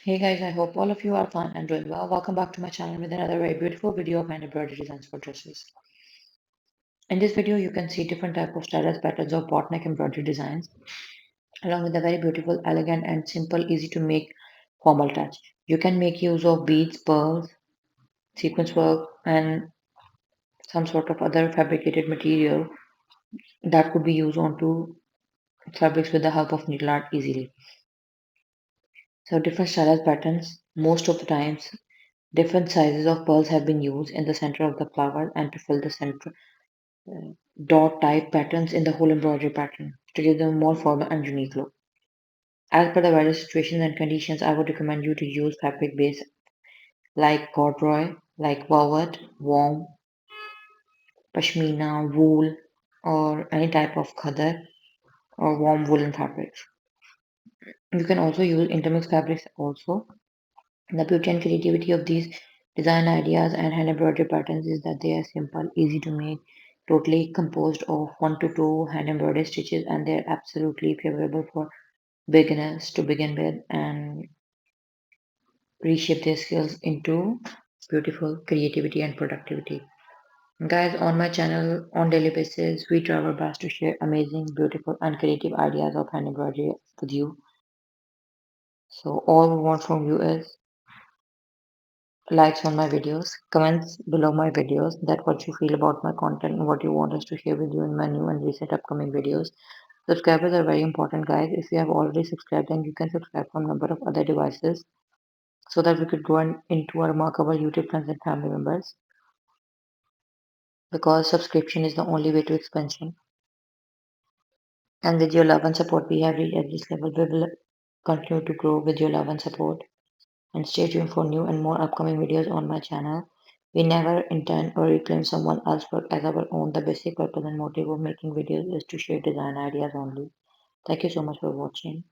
Hey guys, I hope all of you are fine and doing well. Welcome back to my channel with another very beautiful video of hand embroidery designs for dresses. In this video, you can see different type of stylized patterns of bot neck embroidery designs, along with a very beautiful, elegant, and simple, easy to make formal touch. You can make use of beads, pearls, sequence work, and some sort of other fabricated material that could be used onto fabrics with the help of needle art easily. So different stylized patterns, most of the times different sizes of pearls have been used in the center of the flower and to fill the center dot type patterns in the whole embroidery pattern to give them a more formal and unique look. As per the various situations and conditions, I would recommend you to use fabric base like corduroy, like velvet, warm, pashmina, wool, or any type of khadar or warm woolen fabrics. You can also use intermixed fabrics also. The beauty and creativity of these design ideas and hand embroidery patterns is that they are simple, easy to make, totally composed of 1 to 2 hand embroidery stitches, and they're absolutely favorable for beginners to begin with and reshape their skills into beautiful creativity and productivity. Guys, on my channel on daily basis, we try our best to share amazing, beautiful, and creative ideas of hand embroidery with you. So all we want from you is likes on my videos, comments below my videos, that what you feel about my content and what you want us to share with you in my new and recent upcoming videos. Subscribers are very important, guys. If you have already subscribed, then you can subscribe from number of other devices so that we could grow into a remarkable YouTube friends and family members. Because subscription is the only way to expansion. And with your love and support, we have reached at this level. We will continue to grow with your love and support. And stay tuned for new and more upcoming videos on my channel. We never intend or reclaim someone else's work as our own. The basic purpose and motive of making videos is to share design ideas only. Thank you so much for watching.